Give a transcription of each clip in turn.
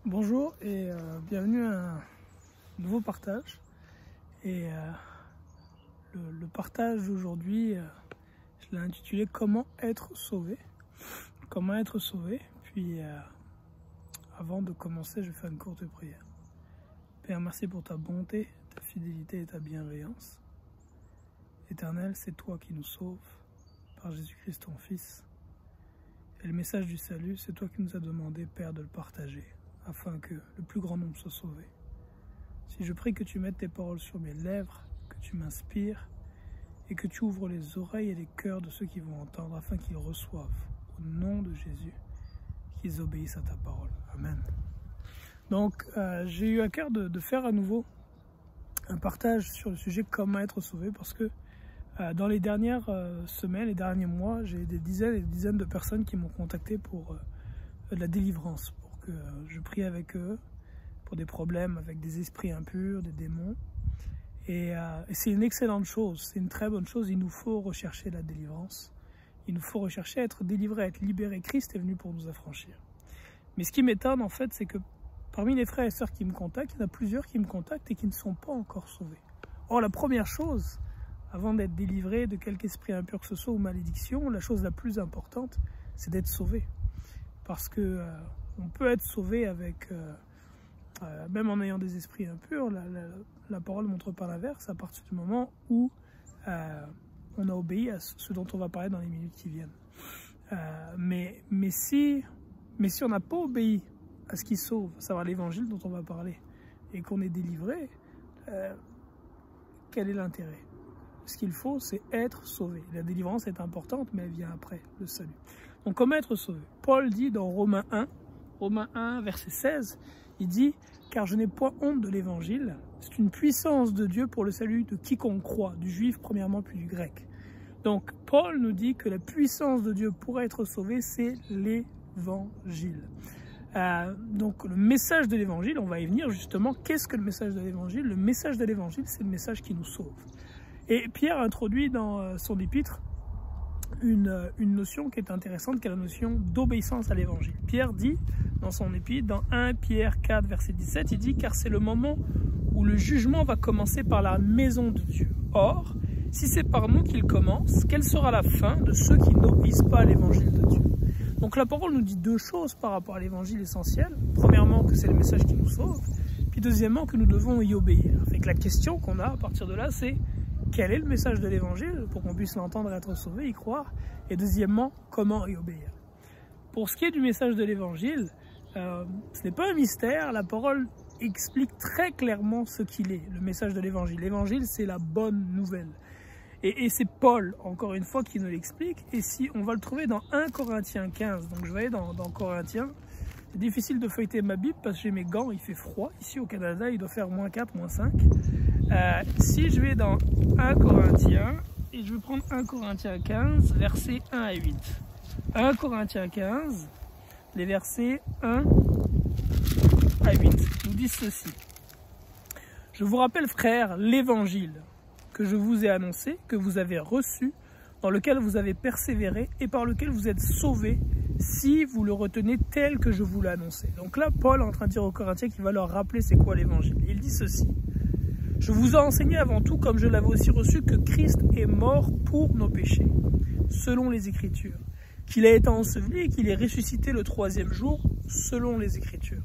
Bonjour et bienvenue à un nouveau partage. Et le partage d'aujourd'hui, je l'ai intitulé « Comment être sauvé ?» Comment être sauvé. Puis avant de commencer, je vais faire une courte prière. Père, merci pour ta bonté, ta fidélité et ta bienveillance. Éternel, c'est toi qui nous sauves par Jésus-Christ ton Fils. Et le message du salut, c'est toi qui nous as demandé, Père, de le partager, afin que le plus grand nombre soit sauvé. Si je prie que tu mettes tes paroles sur mes lèvres, que tu m'inspires et que tu ouvres les oreilles et les cœurs de ceux qui vont entendre, afin qu'ils reçoivent, au nom de Jésus, qu'ils obéissent à ta parole. Amen. Donc, j'ai eu à cœur de faire à nouveau un partage sur le sujet « Comment être sauvé ?» parce que dans les dernières semaines, les derniers mois, j'ai des dizaines et des dizaines de personnes qui m'ont contacté pour de la délivrance, pour que je prie avec eux pour des problèmes avec des esprits impurs, des démons. Et c'est une excellente chose, c'est une très bonne chose. Il nous faut rechercher la délivrance. Il nous faut rechercher à être délivré, à être libéré. Christ est venu pour nous affranchir. Mais ce qui m'étonne en fait, c'est que parmi les frères et sœurs qui me contactent, il y en a plusieurs qui me contactent et qui ne sont pas encore sauvés. Or, la première chose, avant d'être délivré de quelque esprit impur que ce soit ou malédiction, la chose la plus importante, c'est d'être sauvé. Parce que on peut être sauvé avec, même en ayant des esprits impurs, la parole ne montre pas l'inverse, à partir du moment où on a obéi à ce dont on va parler dans les minutes qui viennent. Mais si on n'a pas obéi à ce qui sauve, à savoir l'évangile dont on va parler, et qu'on est délivré, quel est l'intérêt? Ce qu'il faut, c'est être sauvé. La délivrance est importante, mais elle vient après le salut. Donc, comment être sauvé? Paul dit dans Romains 1, verset 16, il dit « Car je n'ai point honte de l'évangile, c'est une puissance de Dieu pour le salut de quiconque croit, du juif premièrement, puis du grec. » Donc, Paul nous dit que la puissance de Dieu pour être sauvé, c'est l'évangile. Donc, le message de l'évangile, on va y venir justement. Qu'est-ce que le message de l'évangile? Le message de l'évangile, c'est le message qui nous sauve. Et Pierre introduit dans son épître une notion qui est intéressante, qui est la notion d'obéissance à l'évangile. Pierre dit dans son épître, dans 1 Pierre 4, verset 17, il dit « Car c'est le moment où le jugement va commencer par la maison de Dieu. Or, si c'est par nous qu'il commence, quelle sera la fin de ceux qui n'obéissent pas à l'évangile de Dieu ?» Donc la parole nous dit deux choses par rapport à l'évangile essentiel. Premièrement, que c'est le message qui nous sauve. Puis deuxièmement, que nous devons y obéir. Avec la question qu'on a à partir de là, c'est quel est le message de l'évangile pour qu'on puisse l'entendre, être sauvé, y croire? Et deuxièmement, comment y obéir? Pour ce qui est du message de l'évangile, ce n'est pas un mystère. La parole explique très clairement ce qu'il est, le message de l'évangile. L'évangile, c'est la bonne nouvelle. Et c'est Paul, encore une fois, qui nous l'explique. Et si on va le trouver dans 1 Corinthiens 15. Donc je vais aller dans Corinthiens. C'est difficile de feuilleter ma Bible parce que j'ai mes gants, il fait froid. Ici au Canada, il doit faire -4, -5. Si je vais dans 1 Corinthiens, et je vais prendre 1 Corinthiens 15, versets 1 à 8. 1 Corinthiens 15, les versets 1 à 8, nous disent ceci. « Je vous rappelle, frères, l'évangile que je vous ai annoncé, que vous avez reçu, dans lequel vous avez persévéré et par lequel vous êtes sauvés, si vous le retenez tel que je vous l'ai annoncé. » Donc là, Paul est en train de dire aux Corinthiens qu'il va leur rappeler c'est quoi l'évangile. Il dit ceci. « Je vous ai enseigné avant tout, comme je l'avais aussi reçu, que Christ est mort pour nos péchés, selon les Écritures, qu'il a été enseveli et qu'il est ressuscité le 3e jour, selon les Écritures,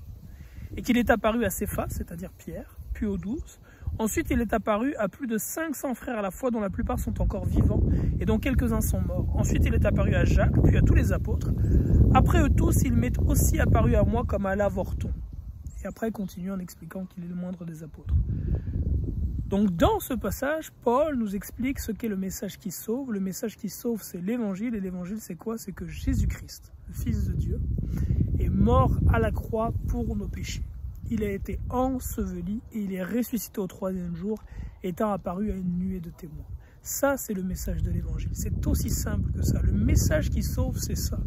et qu'il est apparu à Céphas, c'est-à-dire Pierre, puis aux 12. Ensuite, il est apparu à plus de 500 frères à la fois, dont la plupart sont encore vivants et dont quelques-uns sont morts. Ensuite, il est apparu à Jacques, puis à tous les apôtres. Après eux tous, il m'est aussi apparu à moi comme à l'avorton. » Et après, il continue en expliquant qu'il est le moindre des apôtres. Donc, dans ce passage, Paul nous explique ce qu'est le message qui sauve. Le message qui sauve, c'est l'évangile. Et l'évangile, c'est quoi? C'est que Jésus-Christ, le Fils de Dieu, est mort à la croix pour nos péchés. Il a été enseveli et il est ressuscité au 3e jour, étant apparu à une nuée de témoins. Ça, c'est le message de l'évangile. C'est aussi simple que ça. Le message qui sauve, c'est ça.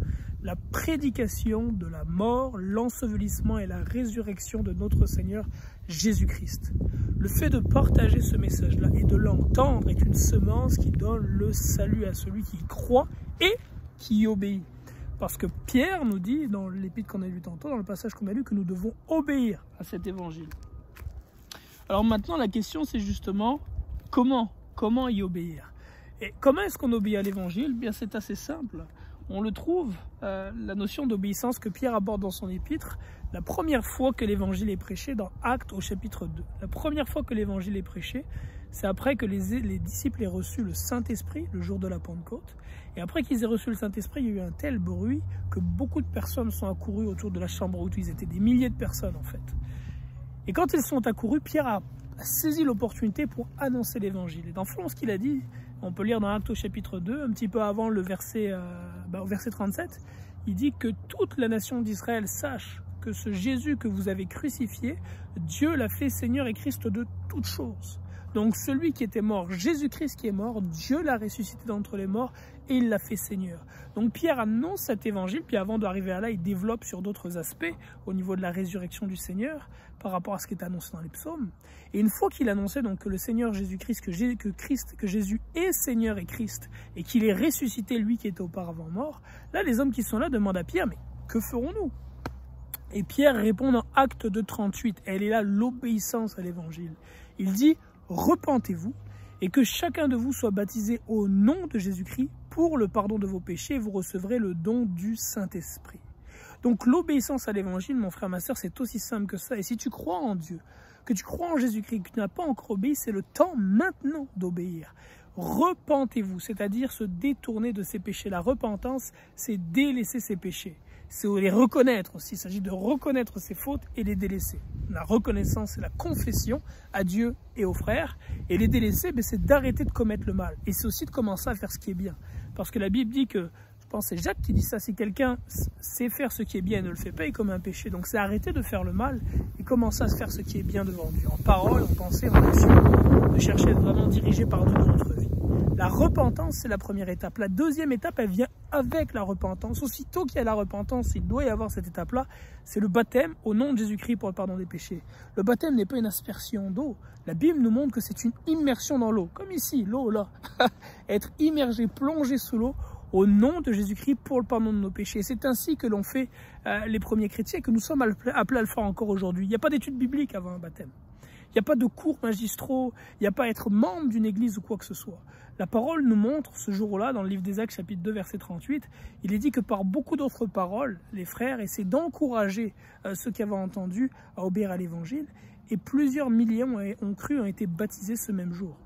La prédication de la mort, l'ensevelissement et la résurrection de notre Seigneur Jésus-Christ. Le fait de partager ce message-là et de l'entendre est une semence qui donne le salut à celui qui croit et qui y obéit. Parce que Pierre nous dit, dans l'épître qu'on a lu tantôt, dans le passage qu'on a lu, que nous devons obéir à cet évangile. Alors maintenant, la question, c'est justement comment y obéir. Et comment est-ce qu'on obéit à l'évangile? Bien, c'est assez simple. On le trouve, la notion d'obéissance que Pierre aborde dans son épître, la première fois que l'évangile est prêché dans Actes au chapitre 2. La première fois que l'évangile est prêché, c'est après que les disciples aient reçu le Saint-Esprit, le jour de la Pentecôte. Et après qu'ils aient reçu le Saint-Esprit, il y a eu un tel bruit que beaucoup de personnes sont accourues autour de la chambre où ils étaient, des milliers de personnes en fait. Et quand ils sont accourus, Pierre a saisi l'opportunité pour annoncer l'évangile. Et dans le fond, ce qu'il a dit, on peut lire dans Actes au chapitre 2, un petit peu avant le verset, au verset 37, il dit que toute la nation d'Israël sache que ce Jésus que vous avez crucifié, Dieu l'a fait Seigneur et Christ de toutes choses. Donc celui qui était mort, Jésus-Christ qui est mort, Dieu l'a ressuscité d'entre les morts et il l'a fait Seigneur. Donc Pierre annonce cet évangile, puis avant d'arriver à là, il développe sur d'autres aspects au niveau de la résurrection du Seigneur par rapport à ce qui est annoncé dans les psaumes. Et une fois qu'il annonçait donc que le Seigneur Jésus-Christ, que Jésus est Seigneur et Christ et qu'il est ressuscité lui qui était auparavant mort, là les hommes qui sont là demandent à Pierre, mais que ferons-nous? Et Pierre répond dans Actes 2:38, elle est là l'obéissance à l'évangile. Il dit, repentez-vous et que chacun de vous soit baptisé au nom de Jésus-Christ pour le pardon de vos péchés et vous recevrez le don du Saint-Esprit. Donc l'obéissance à l'évangile, mon frère, ma soeur, c'est aussi simple que ça. Et si tu crois en Dieu, que tu crois en Jésus-Christ, que tu n'as pas encore obéi, c'est le temps maintenant d'obéir. Repentez-vous, c'est-à-dire se détourner de ses péchés. La repentance, c'est délaisser ses péchés. C'est les reconnaître aussi. Il s'agit de reconnaître ses fautes et les délaisser. La reconnaissance, c'est la confession à Dieu et aux frères. Et les délaisser, c'est d'arrêter de commettre le mal. Et c'est aussi de commencer à faire ce qui est bien. Parce que la Bible dit que, je pense que c'est Jacques qui dit ça, si quelqu'un sait faire ce qui est bien et ne le fait pas, il commet un péché. Donc c'est arrêter de faire le mal et commencer à se faire ce qui est bien devant Dieu. En parole, en pensée, en action. De chercher à être vraiment dirigé par Dieu dans notre vie. La repentance, c'est la première étape. La deuxième étape, elle vient avec la repentance. Aussitôt qu'il y a la repentance, il doit y avoir cette étape-là, c'est le baptême au nom de Jésus-Christ pour le pardon des péchés. Le baptême n'est pas une aspersion d'eau. La Bible nous montre que c'est une immersion dans l'eau. Comme ici, l'eau là. Être immergé, plongé sous l'eau au nom de Jésus-Christ pour le pardon de nos péchés. C'est ainsi que l'ont fait les premiers chrétiens et que nous sommes appelés à le faire encore aujourd'hui. Il n'y a pas d'études bibliques avant un baptême. Il n'y a pas de cours magistraux, il n'y a pas à être membre d'une église ou quoi que ce soit. La parole nous montre ce jour-là, dans le livre des Actes, chapitre 2, verset 38, il est dit que par beaucoup d'autres paroles, les frères essaient d'encourager ceux qui avaient entendu à obéir à l'évangile, et plusieurs milliers ont cru, ont été baptisés ce même jour.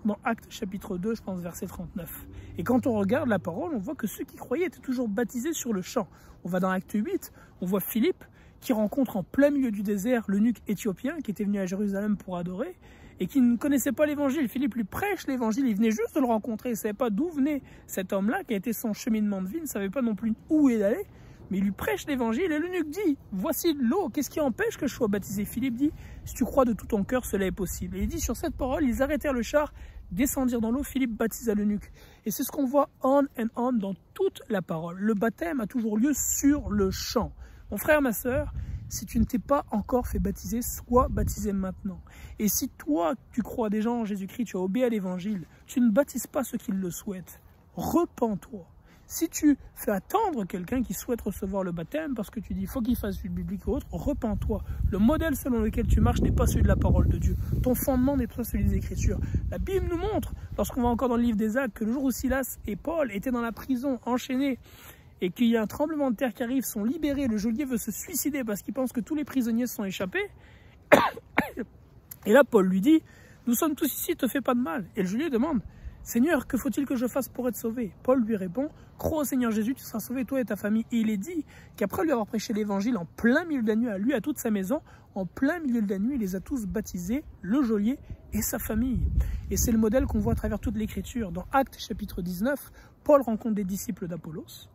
Dans Actes, chapitre 2, je pense, verset 39. Et quand on regarde la parole, on voit que ceux qui croyaient étaient toujours baptisés sur le champ. On va dans Acte 8, on voit Philippe, qui rencontre en plein milieu du désert l'eunuque éthiopien qui était venu à Jérusalem pour adorer et qui ne connaissait pas l'évangile. Philippe lui prêche l'évangile, il venait juste de le rencontrer, il ne savait pas d'où venait cet homme-là qui a été son cheminement de vie, il ne savait pas non plus où il allait, mais il lui prêche l'évangile et l'eunuque dit, voici de l'eau, qu'est-ce qui empêche que je sois baptisé? Philippe dit, si tu crois de tout ton cœur, cela est possible. Et il dit, sur cette parole, ils arrêtèrent le char, descendirent dans l'eau, Philippe baptisa l'eunuque. Et c'est ce qu'on voit on and on dans toute la parole. Le baptême a toujours lieu sur le champ. Mon frère, ma soeur, si tu ne t'es pas encore fait baptiser, sois baptisé maintenant. Et si toi, tu crois déjà en Jésus-Christ, tu as obéi à l'évangile, tu ne baptises pas ceux qui le souhaitent. Repens-toi. Si tu fais attendre quelqu'un qui souhaite recevoir le baptême parce que tu dis il faut qu'il fasse une biblique ou autre, repens-toi. Le modèle selon lequel tu marches n'est pas celui de la parole de Dieu. Ton fondement n'est pas celui des Écritures. La Bible nous montre, lorsqu'on va encore dans le livre des Actes, que le jour où Silas et Paul étaient dans la prison, enchaînés, et qu'il y a un tremblement de terre qui arrive, sont libérés, le geôlier veut se suicider parce qu'il pense que tous les prisonniers se sont échappés. Et là, Paul lui dit, nous sommes tous ici, te fais pas de mal. Et le geôlier demande, Seigneur, que faut-il que je fasse pour être sauvé? Paul lui répond, crois au Seigneur Jésus, tu seras sauvé, toi et ta famille. Et il est dit qu'après lui avoir prêché l'évangile en plein milieu de la nuit, à lui, à toute sa maison, en plein milieu de la nuit, il les a tous baptisés, le geôlier et sa famille. Et c'est le modèle qu'on voit à travers toute l'Écriture. Dans Actes chapitre 19, Paul rencontre des disciples d'Apollos.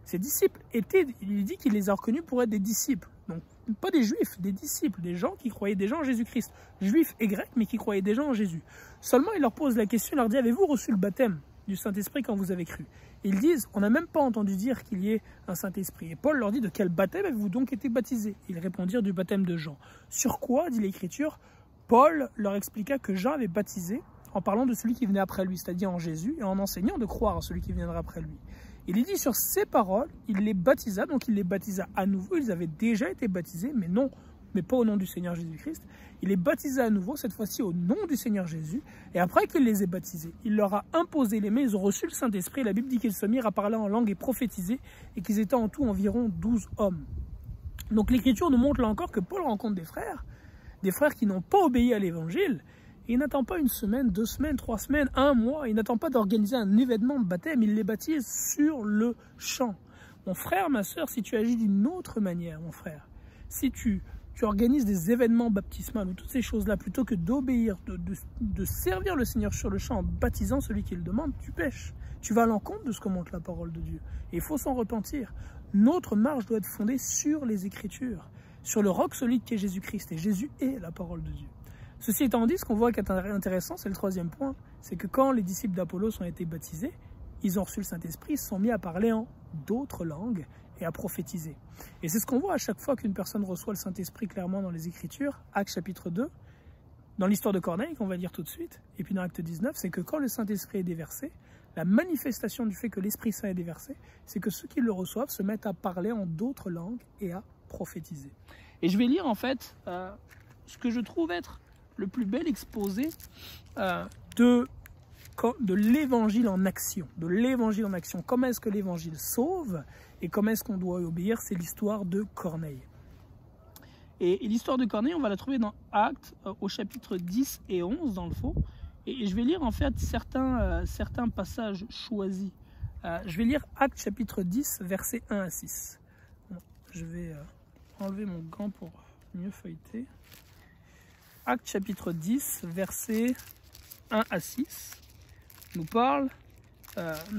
Ces disciples il dit qu'il les a reconnus pour être des disciples. Donc, pas des juifs, des disciples, des gens qui croyaient déjà en Jésus-Christ. Juifs et grecs, mais qui croyaient déjà en Jésus. Seulement, il leur pose la question, il leur dit, avez-vous reçu le baptême du Saint-Esprit quand vous avez cru? Ils disent, on n'a même pas entendu dire qu'il y ait un Saint-Esprit. Et Paul leur dit, de quel baptême avez-vous donc été baptisés? Ils répondirent, du baptême de Jean. Sur quoi, dit l'Écriture, Paul leur expliqua que Jean avait baptisé en parlant de celui qui venait après lui, c'est-à-dire en Jésus, et en enseignant de croire à celui qui viendra après lui. Il est dit sur ces paroles, il les baptisa, donc il les baptisa à nouveau. Ils avaient déjà été baptisés, mais pas au nom du Seigneur Jésus-Christ. Il les baptisa à nouveau, cette fois-ci au nom du Seigneur Jésus. Et après qu'il les ait baptisés, il leur a imposé les mains, ils ont reçu le Saint-Esprit. La Bible dit qu'ils se mirent à parler en langue et prophétiser, et qu'ils étaient en tout environ 12 hommes. Donc l'Écriture nous montre là encore que Paul rencontre des frères qui n'ont pas obéi à l'Évangile. Il n'attend pas une semaine, 2 semaines, 3 semaines, 1 mois. Il n'attend pas d'organiser un événement de baptême. Il les baptise sur le champ. Mon frère, ma soeur, si tu agis d'une autre manière, mon frère, si tu organises des événements baptismaux ou toutes ces choses-là, plutôt que d'obéir, de servir le Seigneur sur le champ en baptisant celui qui le demande, tu pèches. Tu vas à l'encontre de ce que montre la parole de Dieu. Et il faut s'en repentir. Notre marche doit être fondée sur les Écritures, sur le roc solide qui est Jésus-Christ. Et Jésus est la parole de Dieu. Ceci étant dit, ce qu'on voit qui est intéressant, c'est le 3e point, c'est que quand les disciples d'Apollos ont été baptisés, ils ont reçu le Saint-Esprit, ils se sont mis à parler en d'autres langues et à prophétiser. Et c'est ce qu'on voit à chaque fois qu'une personne reçoit le Saint-Esprit clairement dans les Écritures, Actes chapitre 2, dans l'histoire de Corneille, qu'on va lire tout de suite, et puis dans Acte 19, c'est que quand le Saint-Esprit est déversé, la manifestation du fait que l'Esprit Saint est déversé, c'est que ceux qui le reçoivent se mettent à parler en d'autres langues et à prophétiser. Et je vais lire en fait ce que je trouve être le plus bel exposé de l'évangile en action. De l'évangile en action. Comment est-ce que l'évangile sauve et comment est-ce qu'on doit y obéir? C'est l'histoire de Corneille. Et l'histoire de Corneille, on va la trouver dans Actes au chapitre 10 et 11 dans le fond. Et je vais lire en fait certains passages choisis. Je vais lire Actes chapitre 10, versets 1 à 6. Bon, je vais enlever mon gant pour mieux feuilleter. Actes chapitre 10, versets 1 à 6, nous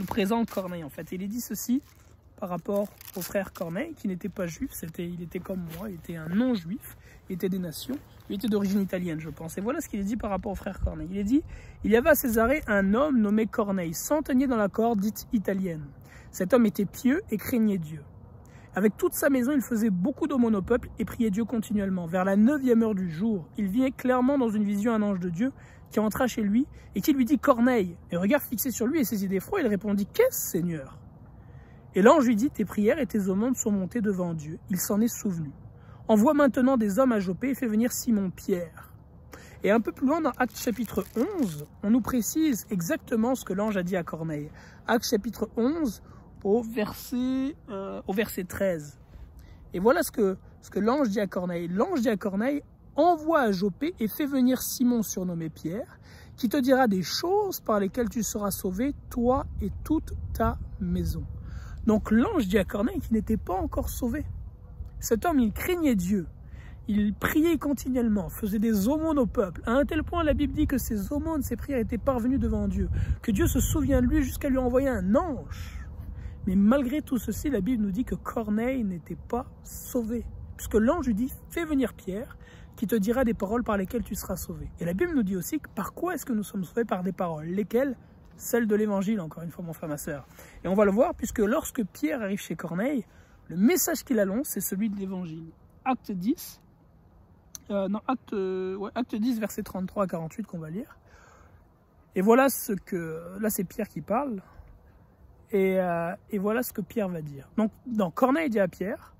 présente Corneille en fait. Il est dit ceci par rapport au frère Corneille, qui n'était pas juif, il était comme moi, il était un non-juif, il était des nations, il était d'origine italienne je pense. Et voilà ce qu'il est dit par rapport au frère Corneille. Il est dit, il y avait à Césarée un homme nommé Corneille, centenier dans la cohorte dite italienne. Cet homme était pieux et craignait Dieu. Avec toute sa maison, il faisait beaucoup d'aumônes au peuple et priait Dieu continuellement. Vers la 9e heure du jour, il vit clairement dans une vision un ange de Dieu qui entra chez lui et qui lui dit « Corneille ». Et regard fixé sur lui et saisi d'effroi, il répondit « Qu'est-ce, Seigneur ?» Et l'ange lui dit « Tes prières et tes aumônes sont montées devant Dieu. Il s'en est souvenu. Envoie maintenant des hommes à Joppé et fais venir Simon-Pierre. » Et un peu plus loin, dans Actes chapitre 11, on nous précise exactement ce que l'ange a dit à Corneille. Actes chapitre 11, au verset 13. Et voilà ce que l'ange dit à Corneille. L'ange dit à Corneille, envoie à Joppé et fais venir Simon surnommé Pierre, qui te dira des choses par lesquelles tu seras sauvé, toi et toute ta maison. Donc l'ange dit à Corneille qu'il n'était pas encore sauvé. Cet homme, il craignait Dieu. Il priait continuellement, faisait des aumônes au peuple. À un tel point, la Bible dit que ses aumônes, ses prières étaient parvenues devant Dieu. Que Dieu se souvient de lui jusqu'à lui envoyer un ange. Mais malgré tout ceci, la Bible nous dit que Corneille n'était pas sauvé. Puisque l'ange lui dit, fais venir Pierre, qui te dira des paroles par lesquelles tu seras sauvé. Et la Bible nous dit aussi que par quoi est-ce que nous sommes sauvés? Par des paroles. Lesquelles? Celles de l'évangile, encore une fois, mon frère, ma soeur. Et on va le voir, puisque lorsque Pierre arrive chez Corneille, le message qu'il annonce, c'est celui de l'évangile. Acte 10, Acte 10, versets 33 à 48 qu'on va lire. Et voilà là c'est Pierre qui parle. Et voilà ce que Pierre va dire. Donc Corneille dit à Pierre,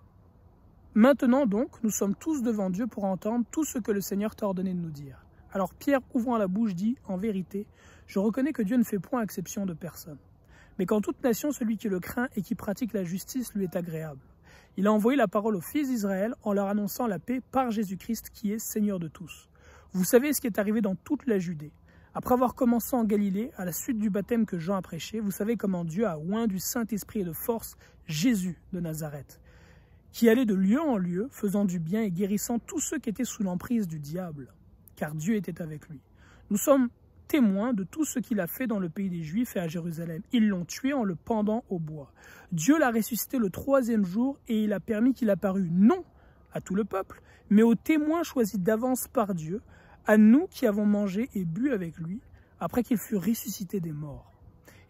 « Maintenant donc, nous sommes tous devant Dieu pour entendre tout ce que le Seigneur t'a ordonné de nous dire. » Alors Pierre, ouvrant la bouche, dit, « En vérité, je reconnais que Dieu ne fait point exception de personne. Mais qu'en toute nation, celui qui le craint et qui pratique la justice lui est agréable. Il a envoyé la parole aux fils d'Israël en leur annonçant la paix par Jésus-Christ qui est Seigneur de tous. Vous savez ce qui est arrivé dans toute la Judée. Après avoir commencé en Galilée, à la suite du baptême que Jean a prêché, vous savez comment Dieu a oint du Saint-Esprit et de force Jésus de Nazareth, qui allait de lieu en lieu, faisant du bien et guérissant tous ceux qui étaient sous l'emprise du diable, car Dieu était avec lui. Nous sommes témoins de tout ce qu'il a fait dans le pays des Juifs et à Jérusalem. Ils l'ont tué en le pendant au bois. Dieu l'a ressuscité le 3e jour et il a permis qu'il apparût non à tout le peuple, mais aux témoins choisis d'avance par Dieu, à nous qui avons mangé et bu avec lui, après qu'il fut ressuscité des morts.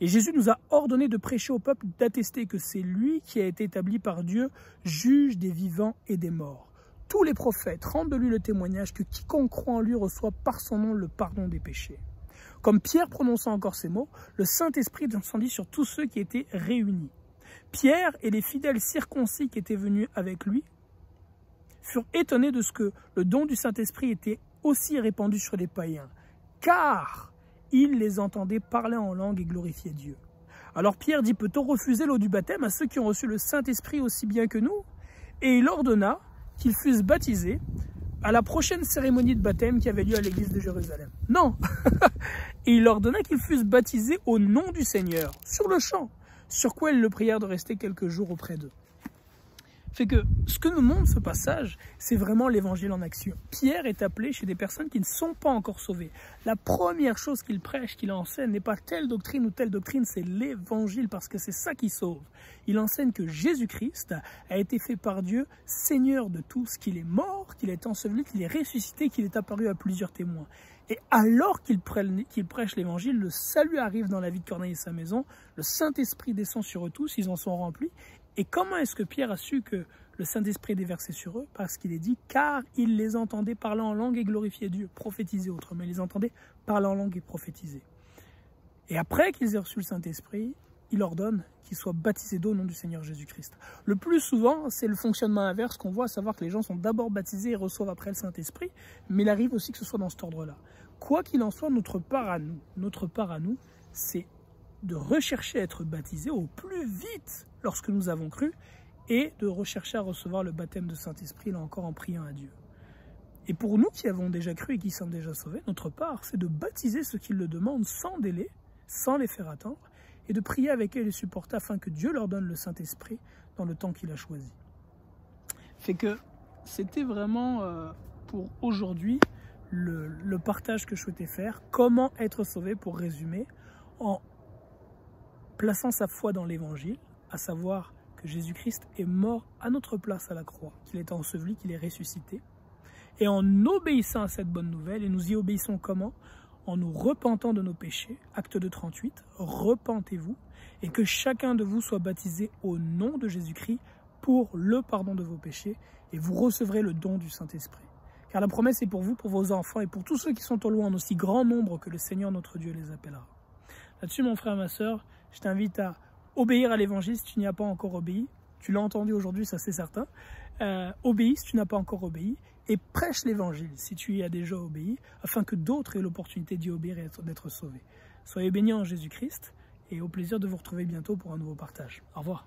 Et Jésus nous a ordonné de prêcher au peuple, d'attester que c'est lui qui a été établi par Dieu, juge des vivants et des morts. Tous les prophètes rendent de lui le témoignage que quiconque croit en lui reçoit par son nom le pardon des péchés. Comme Pierre prononçant encore ces mots, le Saint-Esprit descendit sur tous ceux qui étaient réunis. Pierre et les fidèles circoncis qui étaient venus avec lui furent étonnés de ce que le don du Saint-Esprit était aussi répandu sur les païens, car ils les entendaient parler en langue et glorifier Dieu. Alors Pierre dit, peut-on refuser l'eau du baptême à ceux qui ont reçu le Saint-Esprit aussi bien que nous? Et il ordonna qu'ils fussent baptisés à la prochaine cérémonie de baptême qui avait lieu à l'église de Jérusalem. Non. Et il ordonna qu'ils fussent baptisés au nom du Seigneur, sur le champ, sur quoi ils le prièrent de rester quelques jours auprès d'eux. Fait que ce que nous montre ce passage, c'est vraiment l'évangile en action. Pierre est appelé chez des personnes qui ne sont pas encore sauvées. La première chose qu'il prêche, qu'il enseigne, n'est pas telle doctrine ou telle doctrine, c'est l'évangile, parce que c'est ça qui sauve. Il enseigne que Jésus-Christ a été fait par Dieu Seigneur de tous, qu'il est mort, qu'il est enseveli, qu'il est ressuscité, qu'il est apparu à plusieurs témoins. Et alors qu'il prêche l'évangile, le salut arrive dans la vie de Corneille et sa maison, le Saint-Esprit descend sur eux tous, ils en sont remplis. Et comment est-ce que Pierre a su que le Saint-Esprit est déversé sur eux? Parce qu'il est dit, car il les entendait parler en langue et glorifier Dieu, prophétiser autrement, il les entendait parler en langue et prophétiser. Et après qu'ils aient reçu le Saint-Esprit, il ordonne qu'ils soient baptisés d'eau au nom du Seigneur Jésus-Christ. Le plus souvent, c'est le fonctionnement inverse qu'on voit, à savoir que les gens sont d'abord baptisés et reçoivent après le Saint-Esprit, mais il arrive aussi que ce soit dans cet ordre-là. Quoi qu'il en soit, notre part à nous, c'est de rechercher à être baptisés au plus vite lorsque nous avons cru et de rechercher à recevoir le baptême de Saint-Esprit, là encore en priant à Dieu. Et pour nous qui avons déjà cru et qui sommes déjà sauvés, notre part, c'est de baptiser ceux qui le demandent sans délai, sans les faire attendre, et de prier avec eux et les supporter afin que Dieu leur donne le Saint-Esprit dans le temps qu'il a choisi. Fait que c'était vraiment pour aujourd'hui le partage que je souhaitais faire. Comment être sauvé, pour résumer, en plaçant sa foi dans l'évangile, à savoir que Jésus-Christ est mort à notre place à la croix, qu'il est enseveli, qu'il est ressuscité, et en obéissant à cette bonne nouvelle, et nous y obéissons comment? En nous repentant de nos péchés, acte 2:38, repentez-vous, et que chacun de vous soit baptisé au nom de Jésus-Christ pour le pardon de vos péchés, et vous recevrez le don du Saint-Esprit. Car la promesse est pour vous, pour vos enfants, et pour tous ceux qui sont au loin, en aussi grand nombre que le Seigneur notre Dieu les appellera. Là-dessus, mon frère, ma sœur, je t'invite à obéir à l'évangile si tu n'y as pas encore obéi. Tu l'as entendu aujourd'hui, ça c'est certain. Obéis si tu n'as pas encore obéi. Et prêche l'évangile si tu y as déjà obéi, afin que d'autres aient l'opportunité d'y obéir et d'être sauvés. Soyez bénis en Jésus-Christ et au plaisir de vous retrouver bientôt pour un nouveau partage. Au revoir.